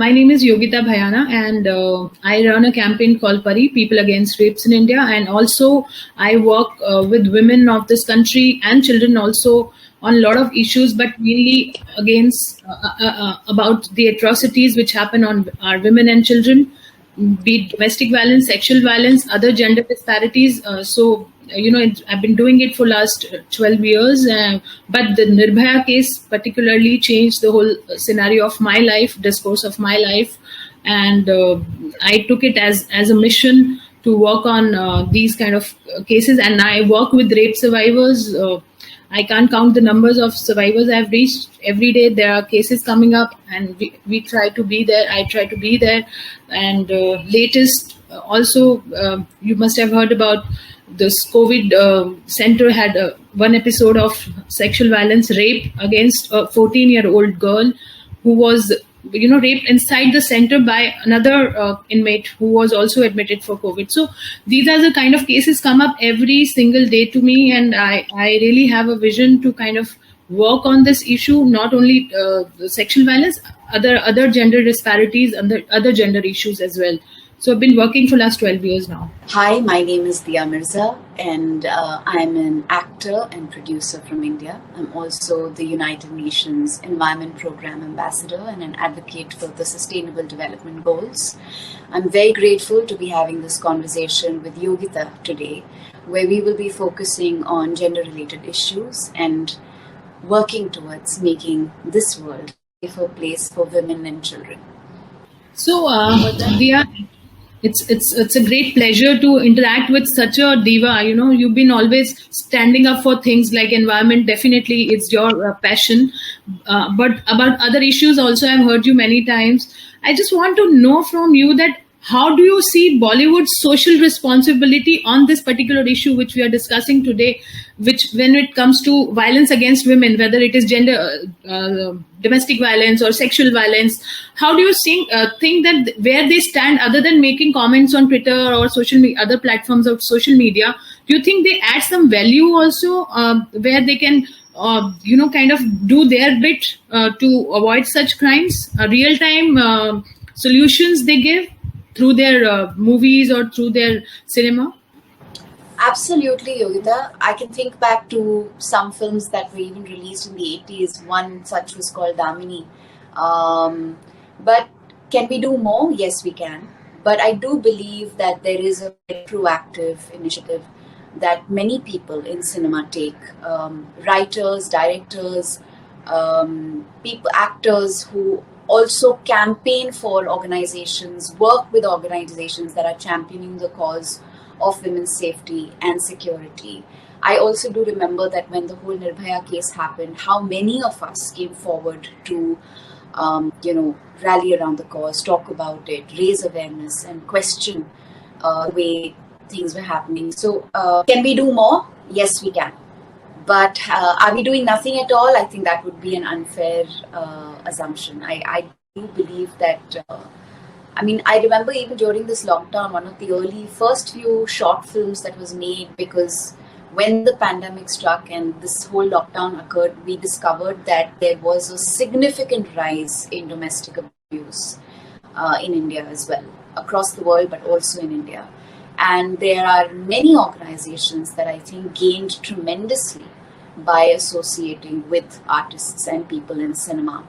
my name is Yogita Bhayana, and I run a campaign called PARI, People Against Rapes in India, and also I work with women of this country and children also on a lot of issues, but mainly against about the atrocities which happen on our women and children, be it domestic violence, sexual violence, other gender disparities. I've been doing it for last 12 years, but the Nirbhaya case particularly changed the whole scenario of my life, discourse of my life, and I took it as a mission to work on these kind of cases, and I work with rape survivors. I can't count the numbers of survivors I've reached. Every day there are cases coming up, and we try to be there. I try to be there. And latest, also, you must have heard about this COVID center had one episode of sexual violence, rape against a 14-year-old girl who was raped inside the center by another inmate who was also admitted for COVID. So these are the kind of cases come up every single day to me, and I really have a vision to kind of work on this issue, not only the sexual violence, other gender disparities, and other gender issues as well. So I've been working for last 12 years now. Hi, my name is Dia Mirza, and I'm an actor and producer from India. I'm also the United Nations Environment Program Ambassador and an advocate for the Sustainable Development Goals. I'm very grateful to be having this conversation with Yogita today, where we will be focusing on gender-related issues and working towards making this world a safer place for women and children. So, Dia, it's a great pleasure to interact with such a diva. You've been always standing up for things like environment. Definitely, it's your passion. But about other issues also, I've heard you many times. I just want to know from you that how do you see Bollywood's social responsibility on this particular issue which we are discussing today, which when it comes to violence against women, whether it is domestic violence or sexual violence, how do you think that where they stand, other than making comments on Twitter or other platforms of social media, do you think they add some value also where they can kind of do their bit to avoid such crimes, real-time solutions they give through their movies or through their cinema? Absolutely, Yogita. I can think back to some films that were even released in the 80s. One such was called Damini. But can we do more? Yes, we can. But I do believe that there is a proactive initiative that many people in cinema take. Writers, directors, actors who also campaign for organizations, work with organizations that are championing the cause of women's safety and security. I also do remember that when the whole Nirbhaya case happened, how many of us came forward to, rally around the cause, talk about it, raise awareness, and question the way things were happening. So, can we do more? Yes, we can. But are we doing nothing at all? I think that would be an unfair assumption. I do believe that, I remember even during this lockdown, one of the first few short films that was made, because when the pandemic struck and this whole lockdown occurred, we discovered that there was a significant rise in domestic abuse in India as well, across the world, but also in India. And there are many organizations that I think gained tremendously by associating with artists and people in cinema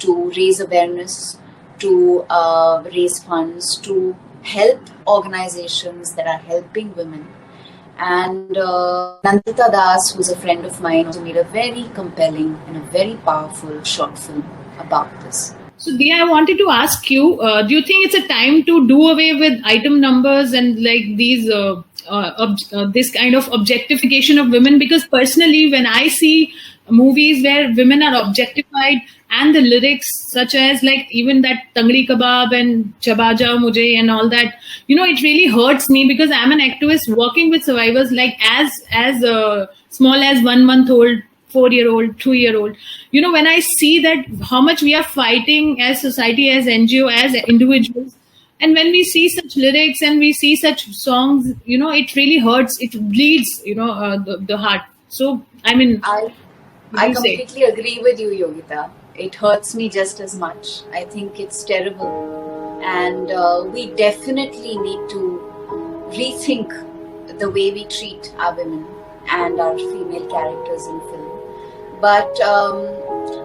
to raise awareness, to raise funds, to help organizations that are helping women. And Nandita Das, who's a friend of mine, also made a very compelling and a very powerful short film about this. So, Dia, I wanted to ask you, do you think it's a time to do away with item numbers and like these this kind of objectification of women? Because personally, when I see movies where women are objectified and the lyrics such as like even that Tangri Kebab and Chabaja Mujhe and all that, it really hurts me because I'm an activist working with survivors like as small as 1 month old, 4-year-old, 2-year-old. When I see that how much we are fighting as society, as NGO, as individuals, and when we see such lyrics and we see such songs, it really hurts. It bleeds, the heart. So, I completely agree with you, Yogita. it hurts me just as much. I think it's terrible, and we definitely need to rethink the way we treat our women and our female characters in film. But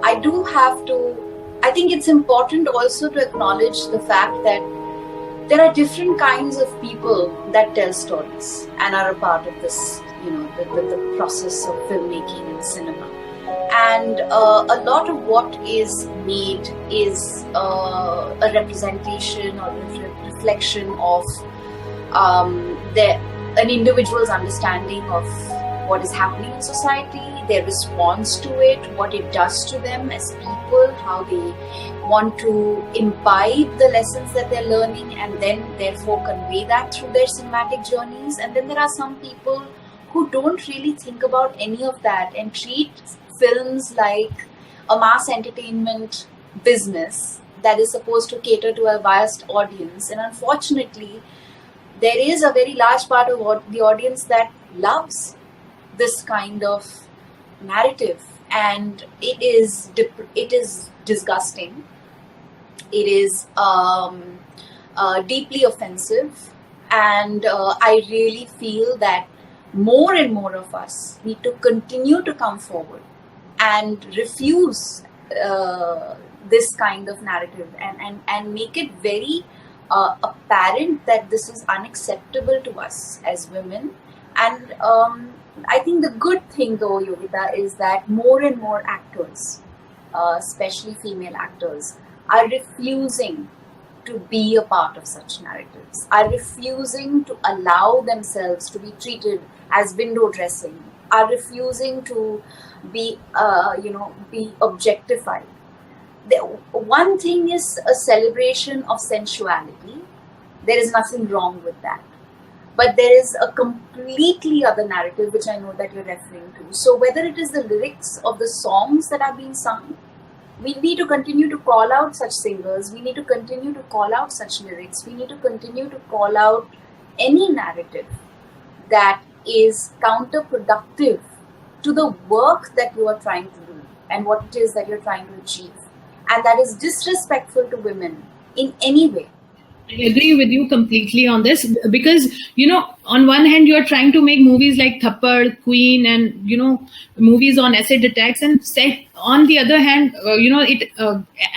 I think it's important also to acknowledge the fact that there are different kinds of people that tell stories and are a part of this, the process of filmmaking and cinema. And a lot of what is made is a representation or reflection of an individual's understanding of what is happening in society, their response to it, what it does to them as people, how they want to imbibe the lessons that they're learning and then therefore convey that through their cinematic journeys. And then there are some people who don't really think about any of that and treat films like a mass entertainment business that is supposed to cater to a vast audience. And unfortunately, there is a very large part of the audience that loves this kind of narrative, and it is disgusting. It is deeply offensive, and I really feel that more and more of us need to continue to come forward and refuse this kind of narrative and make it very apparent that this is unacceptable to us as women. And I think the good thing though, Yogita, is that more and more actors, especially female actors, are refusing to be a part of such narratives, are refusing to allow themselves to be treated as window dressing, are refusing to be objectified. One thing is a celebration of sensuality. There is nothing wrong with that. But there is a completely other narrative, which I know that you're referring to. So whether it is the lyrics of the songs that are being sung, we need to continue to call out such singers. We need to continue to call out such lyrics. We need to continue to call out any narrative that is counterproductive to the work that you are trying to do and what it is that you're trying to achieve. And that is disrespectful to women in any way. I agree with you completely on this, because, on one hand, you're trying to make movies like Thappad, Queen, and, movies on acid attacks, and on the other hand, it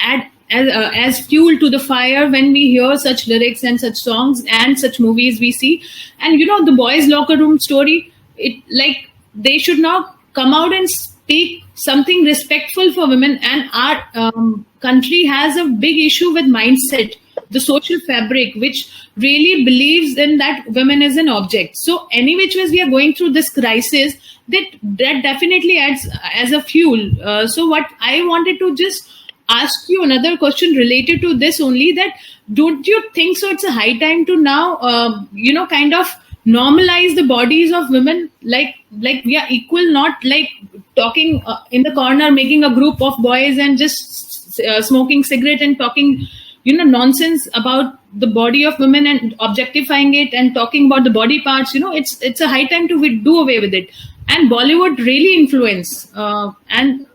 add as fuel to the fire when we hear such lyrics and such songs and such movies we see. And, the boys' locker room story, they should now come out and speak something respectful for women. And our country has a big issue with mindset, the social fabric, which really believes in that women is an object. So any which ways we are going through this crisis, that definitely adds as a fuel. So what I wanted to just ask you another question related to this only, that don't you think so it's a high time to now, kind of normalize the bodies of women, like we are equal, not like talking in the corner, making a group of boys and just smoking cigarette and talking nonsense about the body of women and objectifying it and talking about the body parts. It's a high time to do away with it. And Bollywood really influence, and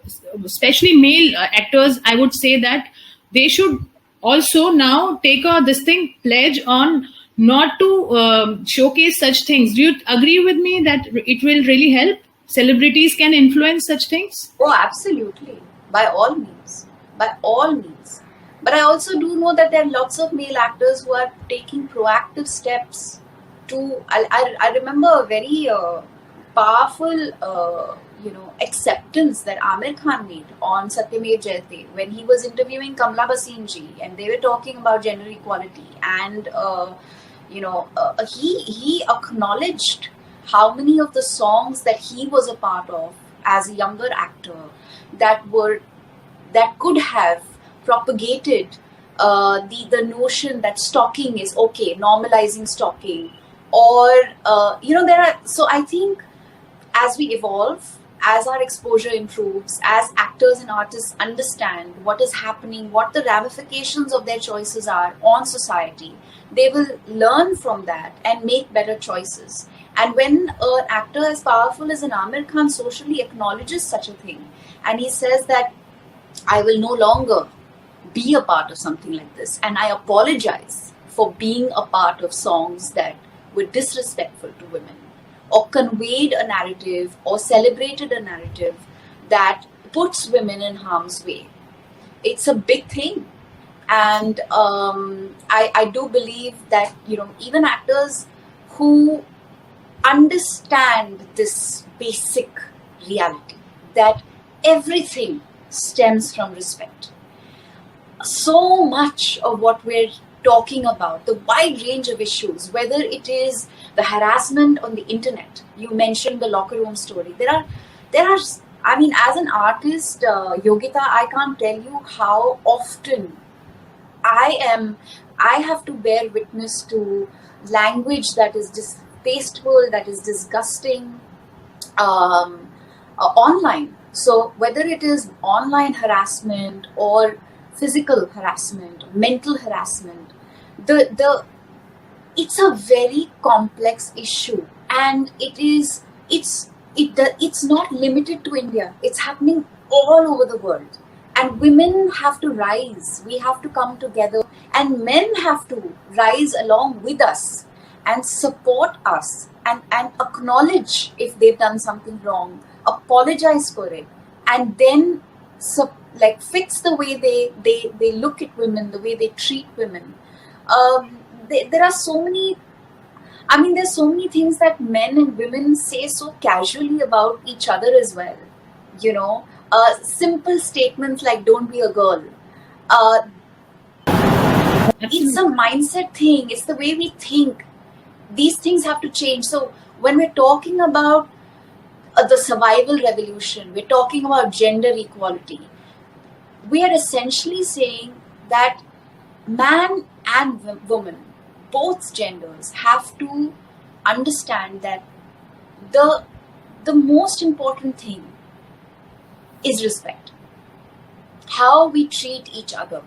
especially male actors, I would say that they should also now take this pledge on not to showcase such things. Do you agree with me that it will really help? Celebrities can influence such things? Oh, absolutely. By all means. By all means. But I also do know that there are lots of male actors who are taking proactive steps to... I remember a very powerful, acceptance that Amir Khan made on Satyamev Jayate when he was interviewing Kamla Bhasin ji, and they were talking about gender equality. And, he acknowledged how many of the songs that he was a part of as a younger actor that could have propagated the notion that stalking is okay, normalizing stalking, or so I think as we evolve, as our exposure improves, as actors and artists understand what is happening, what the ramifications of their choices are on society, they will learn from that and make better choices. And when an actor as powerful as an Amir Khan socially acknowledges such a thing, and he says that I will no longer be a part of something like this. And I apologize for being a part of songs that were disrespectful to women, or conveyed a narrative or celebrated a narrative that puts women in harm's way. It's a big thing. And I do believe that, even actors who understand this basic reality, that everything stems from respect. So much of what we're talking about, the wide range of issues, whether it is the harassment on the internet, you mentioned the locker room story. There are, I mean, as an artist, Yogita, I can't tell you how often I have to bear witness to language that is distasteful, that is disgusting, online. So whether it is online harassment or physical harassment, mental harassment, it's a very complex issue, and it's not limited to India. It's happening all over the world. And women have to rise. We have to come together, and men have to rise along with us and support us, and acknowledge if they've done something wrong, apologize for it, and then fix the way they look at women, the way they treat women. There are so many. I mean, there's so many things that men and women say so casually about each other as well. Simple statements like "Don't be a girl." It's a mindset thing. It's the way we think. These things have to change. So when we're talking about the survival revolution, we're talking about gender equality, we are essentially saying that man and woman, both genders, have to understand that the most important thing is respect. How we treat each other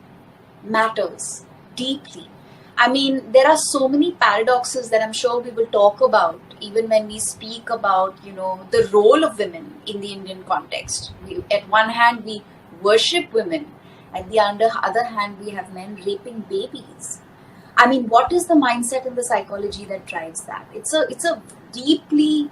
matters deeply. I mean, there are so many paradoxes that I'm sure we will talk about even when we speak about, the role of women in the Indian context. At one hand, we worship women. At the other hand, we have men raping babies. I mean, what is the mindset and the psychology that drives that? It's a deeply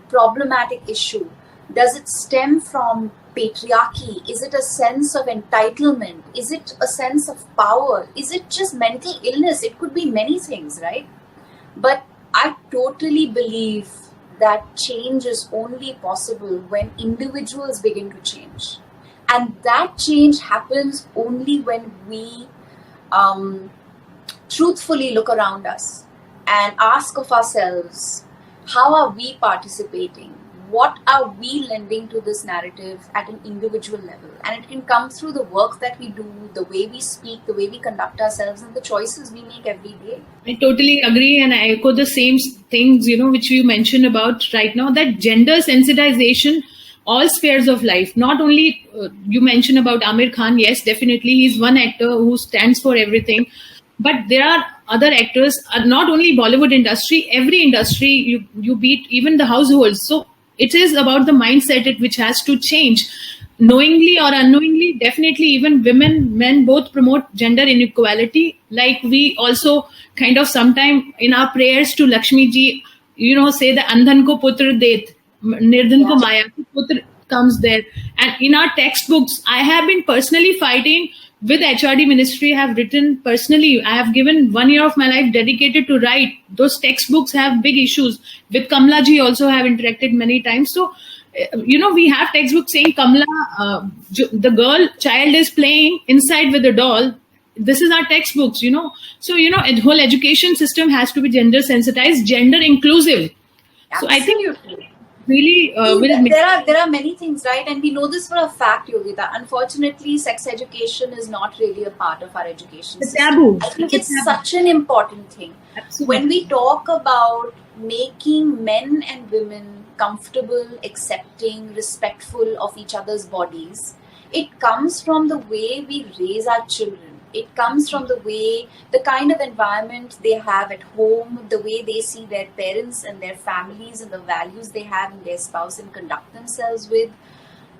problematic issue. Does it stem from patriarchy? Is it a sense of entitlement? Is it a sense of power? Is it just mental illness? It could be many things, right? But I totally believe that change is only possible when individuals begin to change. And that change happens only when we truthfully look around us and ask of ourselves, how are we participating? What are we lending to this narrative at an individual level? And it can come through the work that we do, the way we speak, the way we conduct ourselves, and the choices we make every day. I totally agree, and I echo the same things, which you mentioned about right now, that gender sensitization, all spheres of life, not only you mentioned about Amir Khan. Yes, definitely, he's one actor who stands for everything. But there are other actors, not only Bollywood industry, every industry, you beat even the households. So it is about the mindset which has to change. Knowingly or unknowingly, definitely even women, men both promote gender inequality. Like we also kind of sometime in our prayers to Lakshmi ji, say the Andhan ko putra det, Nirdhan ko maya ko putra comes there. And in our textbooks, I have been personally fighting with HRD ministry. I have written personally, I have given 1 year of my life dedicated to write. Those textbooks have big issues. With Kamla ji also have interacted many times. So, we have textbooks saying Kamla, the girl child is playing inside with the doll. This is our textbooks, So, the whole education system has to be gender sensitized, gender inclusive. Absolutely. So I think really there are many things, right? And we know this for a fact, Yogita. Unfortunately, sex education is not really a part of our education system. Taboo. I think it's such an important thing. Absolutely. When we talk about making men and women comfortable, accepting, respectful of each other's bodies, it comes from the way we raise our children. It comes from the kind of environment they have at home, the way they see their parents and their families and the values they have in their spouse and conduct themselves with.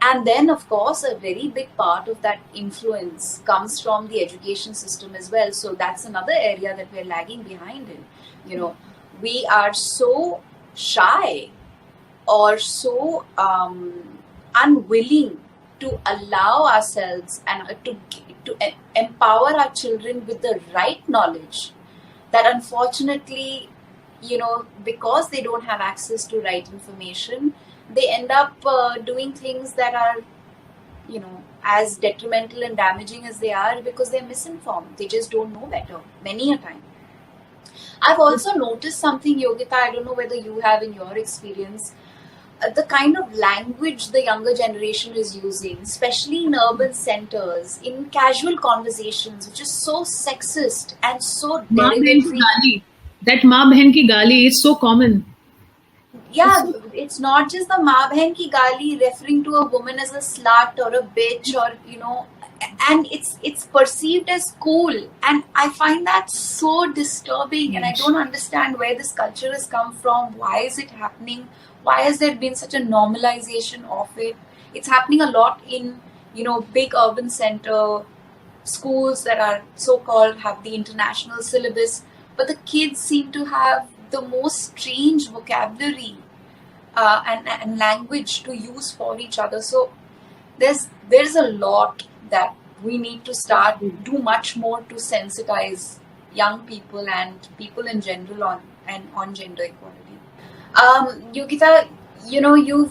And then, of course, a very big part of that influence comes from the education system as well. So that's another area that we're lagging behind in. You know, we are so shy or so unwilling to allow ourselves and to empower our children with the right knowledge, that unfortunately, you know, because they don't have access to right information, they end up doing things that are, you know, as detrimental and damaging as they are, because they're misinformed. They just don't know better many a time. I've also noticed something, Yogita, I don't know whether you have in your experience, the kind of language the younger generation is using, especially in urban centers, in casual conversations, which is so sexist and so derogatory. That maa behan ki gali is so common. Yeah, it's not just the maa behan ki gali, referring to a woman as a slut or a bitch, or, you know, and it's perceived as cool, and I find that so disturbing. And I don't understand where this culture has come from. Why is it happening? Why has there been such a normalization of it? It's happening a lot in, you know, big urban center schools that are so-called have the international syllabus, but the kids seem to have the most strange vocabulary and language to use for each other. So there's a lot that we need to start do much more to sensitize young people and people in general on gender equality. Yogita, you know, you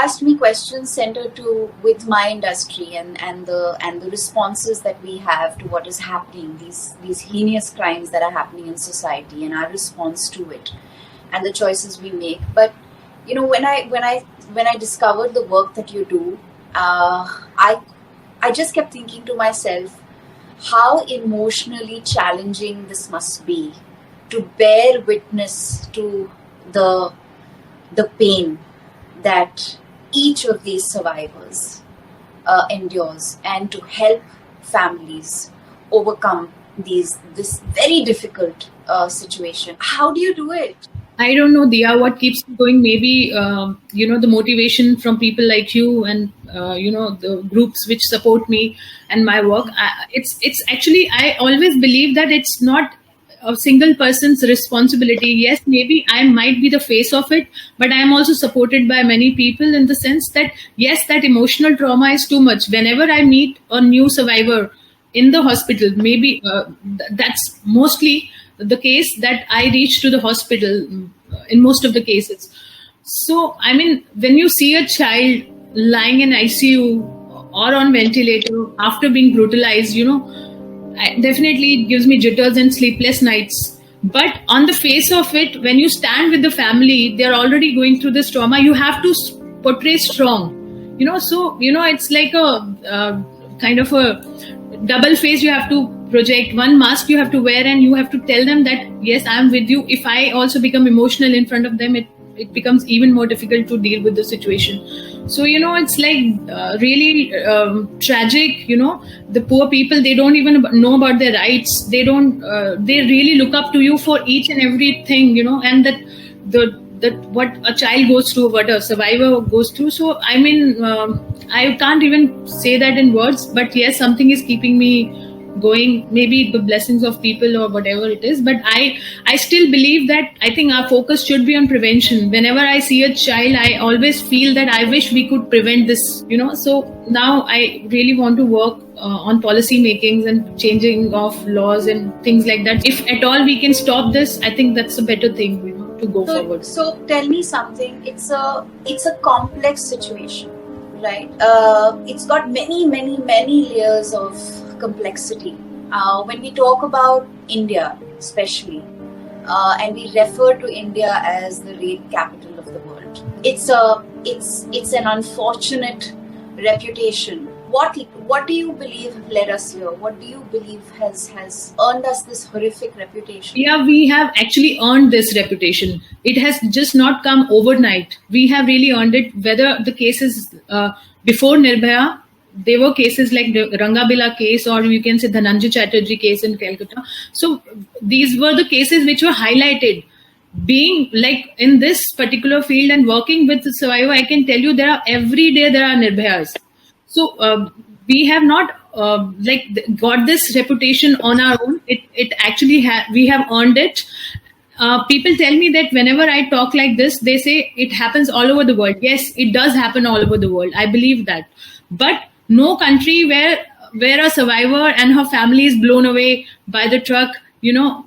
asked me questions centered to with my industry and the responses that we have to what is happening, these heinous crimes that are happening in society, and our response to it, and the choices we make. But you know, when I discovered the work that you do, I just kept thinking to myself how emotionally challenging this must be, to bear witness to the pain that each of these survivors endures, and to help families overcome this very difficult situation. How do you do it? I don't know, Dia, what keeps me going. Maybe, you know, the motivation from people like you and, you know, the groups which support me and my work. It's actually, I always believe that it's not a single person's responsibility. Yes, maybe I might be the face of it, but I am also supported by many people, in the sense that, yes, that emotional trauma is too much. Whenever I meet a new survivor in the hospital, maybe that's mostly the case, that I reach to the hospital in most of the cases. So, I mean, when you see a child lying in ICU or on ventilator after being brutalized, you know, definitely it gives me jitters and sleepless nights. But on the face of it, when you stand with the family, they're already going through this trauma, you have to portray strong, you know. So, you know, it's like a kind of a double face you have to project. One mask you have to wear, and you have to tell them that, yes, I am with you. If I also become emotional in front of them, it becomes even more difficult to deal with the situation. So, you know, it's like really tragic, you know. The poor people, they don't even know about their rights. They don't, they really look up to you for each and everything, you know, and that what a child goes through, what a survivor goes through. So, I mean, I can't even say that in words, but yes, something is keeping me going, maybe the blessings of people or whatever it is. But I still believe that I think our focus should be on prevention. Whenever I see a child, I always feel that I wish we could prevent this, you know. So now I really want to work on policy makings and changing of laws and things like that. If at all we can stop this, I think that's a better thing, you know, to go forward. So tell me something. It's a complex situation, right? It's got many layers of complexity. When we talk about India, especially, and we refer to India as the rape capital of the world, it's an unfortunate reputation. What do you believe led us here? What do you believe has earned us this horrific reputation? Yeah, we have actually earned this reputation. It has just not come overnight. We have really earned it. Whether the cases before Nirbhaya, there were cases like the Rangabila case, or you can say Dhananjay Chatterjee case in Calcutta. So these were the cases which were highlighted. being like in this particular field and working with the survivor, I can tell you every day there are Nirbhayas. So we have not got this reputation on our own. It actually we have earned it. People tell me that whenever I talk like this, they say it happens all over the world. Yes, it does happen all over the world. I believe that. But no country where a survivor and her family is blown away by the truck,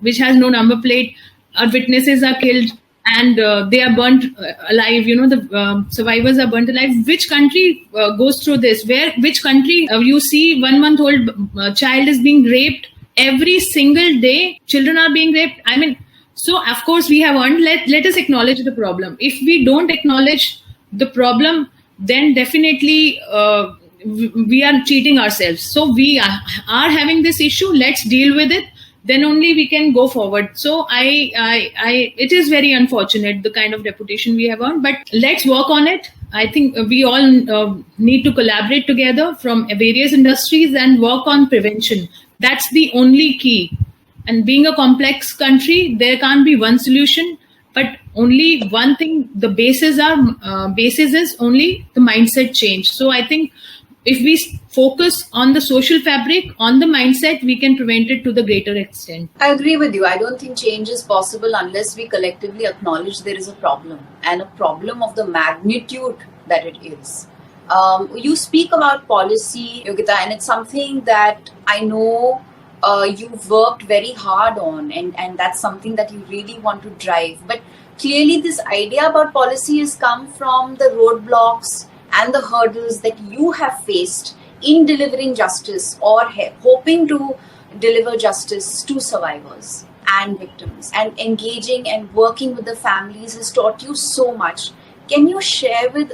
which has no number plate, our witnesses are killed, and they are burnt alive. The survivors are burnt alive. Which country goes through this? Which country you see 1 month old child is being raped every single day? Children are being raped. I mean, so of course we have earned. Let us acknowledge the problem. If we don't acknowledge the problem, then definitely we are cheating ourselves. So we are having this issue. Let's deal with it. Then only we can go forward. So it is very unfortunate, the kind of reputation we have earned, but let's work on it. I think we all need to collaborate together from various industries and work on prevention. That's the only key. And being a complex country, there can't be one solution, but only one thing. The basis is only the mindset change. So I think if we focus on the social fabric, on the mindset, we can prevent it to the greater extent. I agree with you. I don't think change is possible unless we collectively acknowledge there is a problem, and a problem of the magnitude that it is. You speak about policy, Yogita, and it's something that I know you've worked very hard on, and that's something that you really want to drive. But clearly this idea about policy has come from the roadblocks and the hurdles that you have faced in delivering justice or hoping to deliver justice to survivors and victims, and engaging and working with the families has taught you so much. Can you share with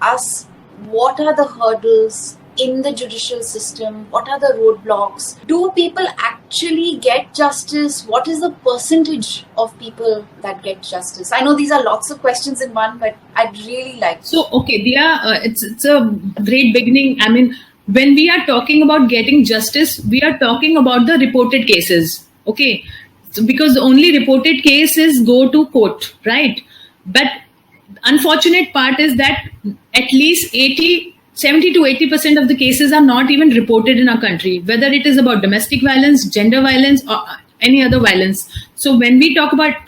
us what are the hurdles in the judicial system? What are the roadblocks? Do people actually get justice? What is the percentage of people that get justice? I know these are lots of questions in one, but I'd really like to. So, okay, Dia, it's a great beginning. I mean, when we are talking about getting justice, we are talking about the reported cases. Okay, so because the only reported cases go to court, right? But unfortunate part is that at least 70 to 80% of the cases are not even reported in our country, whether it is about domestic violence, gender violence, or any other violence. So when we talk about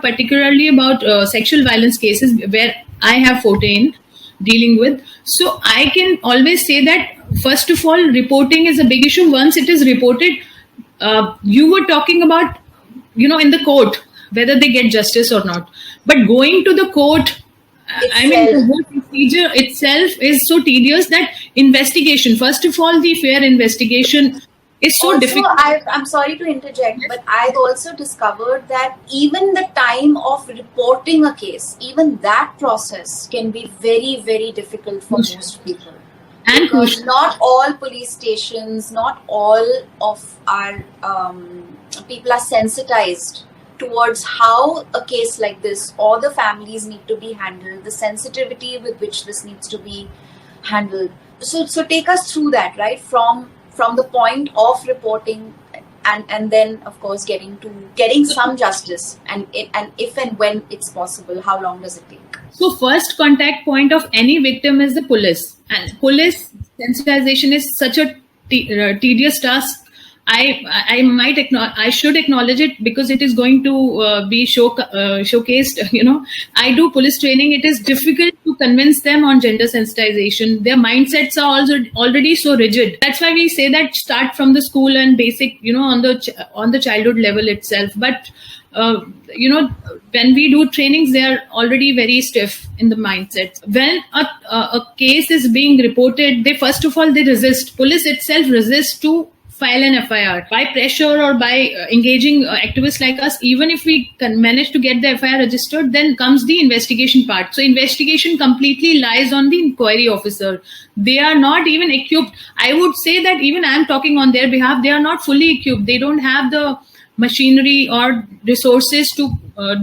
particularly about sexual violence cases, where I have forte in dealing with, so I can always say that first of all, reporting is a big issue. Once it is reported, you were talking about, in the court, whether they get justice or not. But going to the court, I mean, the whole procedure itself is so tedious that investigation, first of all, the fair investigation is so difficult. I'm sorry to interject, but I've also discovered that even the time of reporting a case, even that process can be very, very difficult for most people. And because not all police stations, not all of our people are sensitized towards how a case like this or the families need to be handled, the sensitivity with which this needs to be handled. So take us through that, right? From the point of reporting and then of course getting some justice, and if and when it's possible, how long does it take? So first contact point of any victim is the police, and police sensitization is such a tedious task. I should acknowledge it because it is going to be showcased. I do police training. It is difficult to convince them on gender sensitization. Their mindsets are also already so rigid. That's why we say that start from the school and basic, on the childhood level itself. But when we do trainings, they are already very stiff in the mindset. When a case is being reported, they first of all they resist. Police itself resists to file an FIR by pressure or by engaging activists like us. Even if we can manage to get the FIR registered, then comes the investigation part. So investigation completely lies on the inquiry officer. They are not even equipped. I would say that even I am talking on their behalf, they are not fully equipped. They don't have the machinery or resources to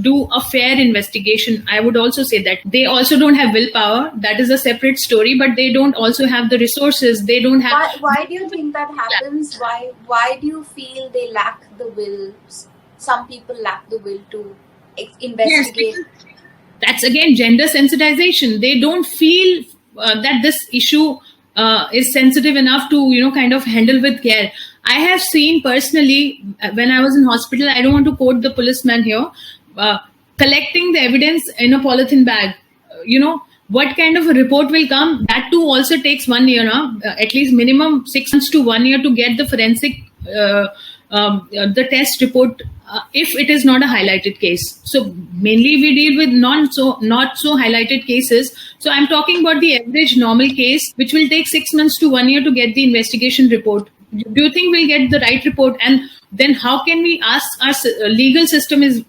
do a fair investigation. I would also say that they also don't have willpower. That is a separate story, but they don't also have the resources. They don't have. Why do you think that happens? Why do you feel they lack the will? Some people lack the will to investigate. Yes, that's again gender sensitization. They don't feel that this issue is sensitive enough to kind of handle with care. I have seen personally when I was in hospital, I don't want to quote the policeman here, collecting the evidence in a polythene bag. What kind of a report will come, that too also takes 1 year now, at least minimum 6 months to 1 year to get the forensic the test report, if it is not a highlighted case. So mainly we deal with not so highlighted cases. So I'm talking about the average normal case, which will take 6 months to 1 year to get the investigation report. Do you think we'll get the right report? And then how can we ask? Our legal system is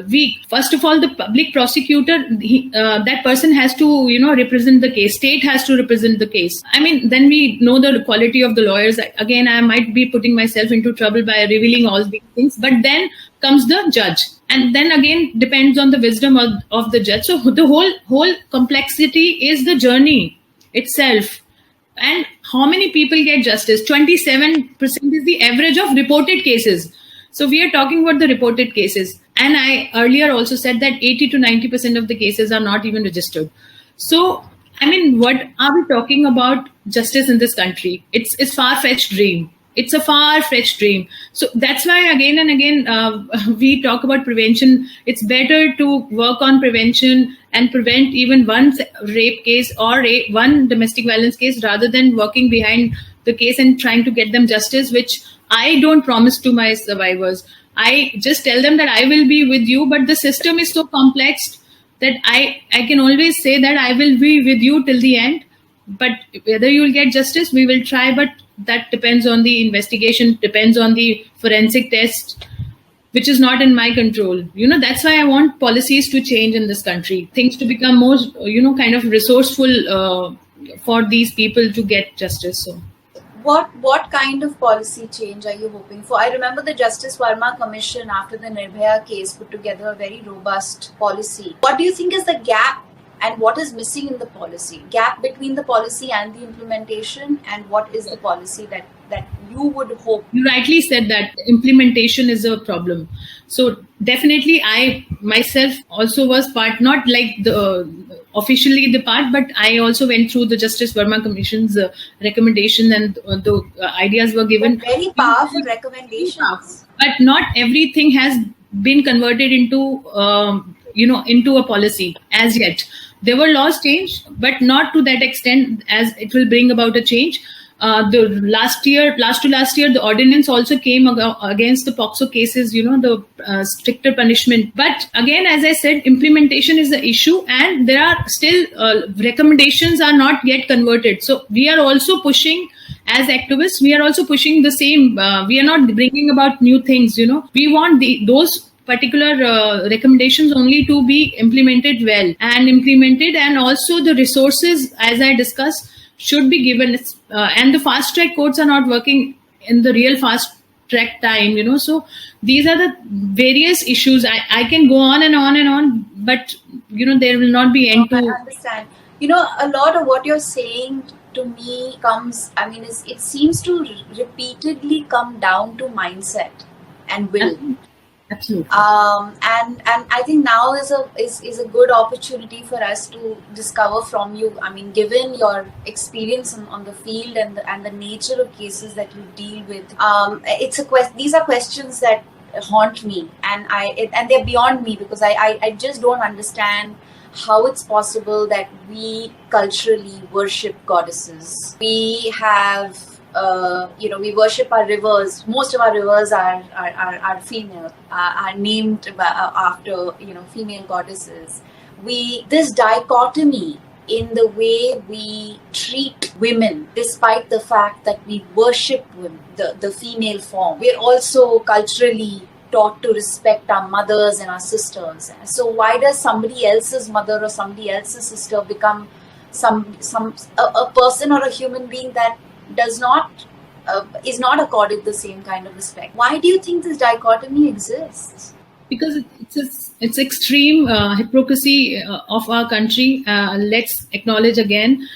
weak. First of all, the public prosecutor, that person has to represent the case. State has to represent the case. I mean, then we know the quality of the lawyers. Again, I might be putting myself into trouble by revealing all these things. But then comes the judge, and then again depends on the wisdom of the judge. So the whole complexity is the journey itself. And how many people get justice? 27% is the average of reported cases. So we are talking about the reported cases. And I earlier also said that 80 to 90% of the cases are not even registered. So, I mean, what are we talking about justice in this country? It's a far-fetched dream. It's a far-fetched dream. So that's why again and again we talk about prevention. It's better to work on prevention and prevent even one rape case or one domestic violence case rather than working behind the case and trying to get them justice, which I don't promise to my survivors. I just tell them that I will be with you, but the system is so complex that I can always say that I will be with you till the end. But whether you will get justice, we will try. But that depends on the investigation, depends on the forensic test, which is not in my control. That's why I want policies to change in this country, things to become more, kind of resourceful for these people to get justice. So, what kind of policy change are you hoping for? I remember the Justice Verma Commission after the Nirbhaya case put together a very robust policy. What do you think is the gap? And what is missing in the policy? Gap between the policy and the implementation, and what is the policy that you would hope? You rightly said that implementation is a problem. So definitely I myself also was part, not like officially the part, but I also went through the Justice Verma Commission's recommendation, and the ideas were given. But very powerful recommendations. But not everything has been converted into into a policy as yet. There were laws changed, but not to that extent as it will bring about a change. The last year, the ordinance also came against the POXO cases, the stricter punishment. But again, as I said, implementation is the issue, and there are still recommendations are not yet converted. So we are also pushing, as activists, we are also pushing the same. We are not bringing about new things, We want those particular recommendations only to be implemented well and also the resources, as I discussed, should be given. And the fast track courts are not working in the real fast track time, so these are the various issues. I can go on and on and on, but there will not be end to. I understand. A lot of what you're saying to me it seems to repeatedly come down to mindset and will. Absolutely. And I think now is a good opportunity for us to discover from you. I mean, given your experience on the field and the nature of cases that you deal with, these are questions that haunt me, and they're beyond me, because I just don't understand how it's possible that we culturally worship goddesses. We have. We worship our rivers. Most of our rivers are female, are named after female goddesses. This dichotomy in the way we treat women, despite the fact that we worship women, the female form. We're also culturally taught to respect our mothers and our sisters. So why does somebody else's mother or somebody else's sister become a person or a human being that is not accorded the same kind of respect? Why do you think this dichotomy exists? Because it's extreme hypocrisy of our country. Let's acknowledge again.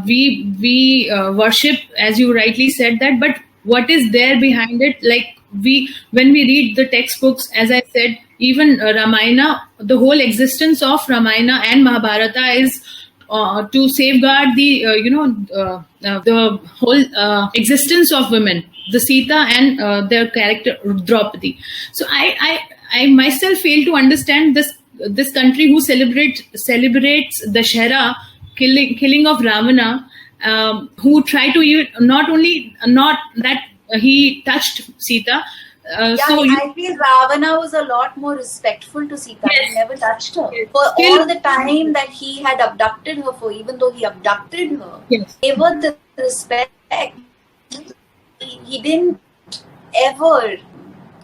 We worship, as you rightly said that, but what is there behind it? Like when we read the textbooks, as I said, even Ramayana, the whole existence of Ramayana and Mahabharata is to safeguard the whole existence of women, the Sita and their character Draupadi. So I myself fail to understand this country who celebrates Dashera, killing of Ravana, who try to even not that he touched Sita. I feel Ravana was a lot more respectful to Sita. Yes. He never touched her. Yes. For all the time that he had abducted her for, even though he abducted her, yes, gave her the respect. He didn't ever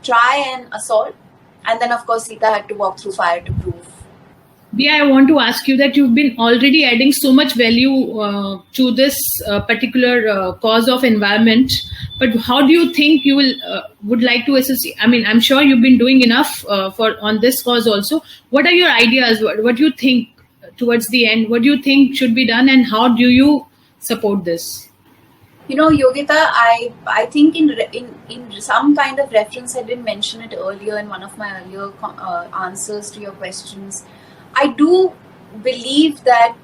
try and assault. And then, of course, Sita had to walk through fire to prove. Dia, I want to ask you that you've been already adding so much value to this particular cause of environment. But how do you think you would like to associate? I mean, I'm sure you've been doing enough on this cause also. What are your ideas? What do you think towards the end? What do you think should be done, and how do you support this? Yogita, I think in some kind of reference, I didn't mention it earlier in one of my earlier answers to your questions. I do believe that,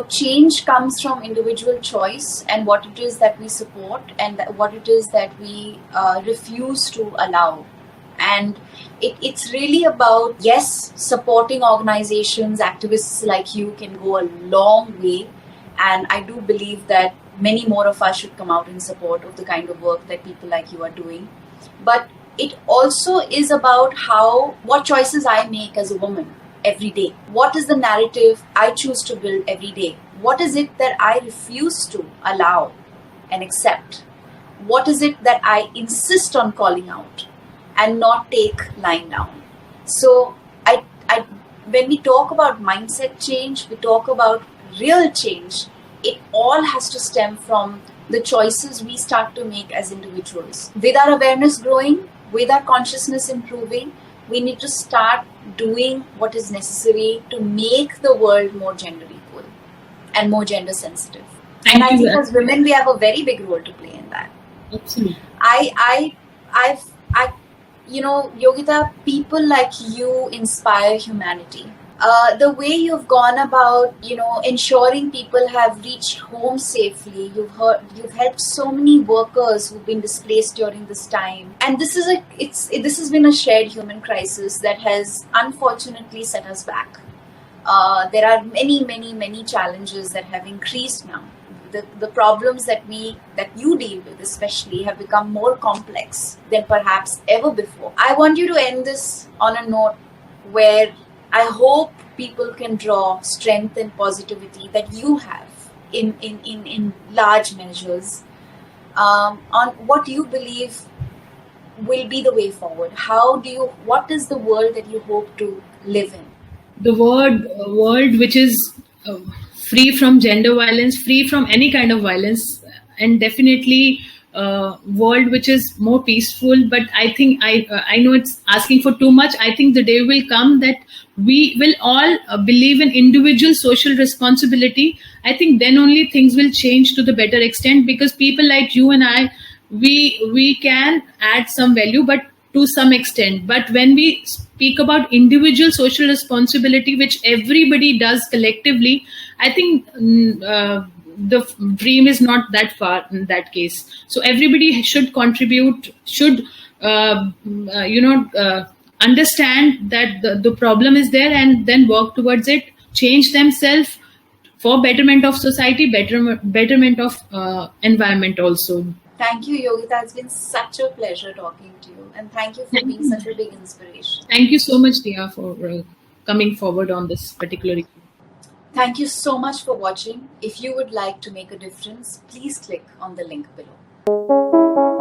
change comes from individual choice and what it is that we support and what it is that we refuse to allow. And it's really about, yes, supporting organizations, activists like you can go a long way. And I do believe that many more of us should come out in support of the kind of work that people like you are doing. But it also is about what choices I make as a woman every day. What is the narrative I choose to build every day? What is it that I refuse to allow and accept? What is it that I insist on calling out and not take lying down? So when we talk about mindset change, we talk about real change, it all has to stem from the choices we start to make as individuals. With our awareness growing, with our consciousness improving, we need to start doing what is necessary to make the world more gender equal and more gender sensitive. And I think as women, we have a very big role to play in that. Absolutely. Yogita, people like you inspire humanity. The way you've gone about, ensuring people have reached home safely. You've helped so many workers who've been displaced during this time. And this has been a shared human crisis that has unfortunately set us back. There are many, many, many challenges that have increased now. The problems that you deal with especially have become more complex than perhaps ever before. I want you to end this on a note where I hope people can draw strength and positivity that you have in large measures on what you believe will be the way forward. What is the world that you hope to live in? The world which is free from gender violence, free from any kind of violence, and definitely world which is more peaceful. But I think I know it's asking for too much. I think the day will come that we will all believe in individual social responsibility. I think then only things will change to the better extent, because people like you and I, we can add some value, but to some extent. But when we speak about individual social responsibility, which everybody does collectively, I think the dream is not that far in that case. So everybody should contribute, should understand that the problem is there and then work towards it, change themselves for betterment of society, betterment of environment also. Thank you, Yogita. It's been such a pleasure talking to you, and thank you for being such a big inspiration. Thank you so much, Dia, for coming forward on this particular issue. Thank you so much for watching. If you would like to make a difference, please click on the link below.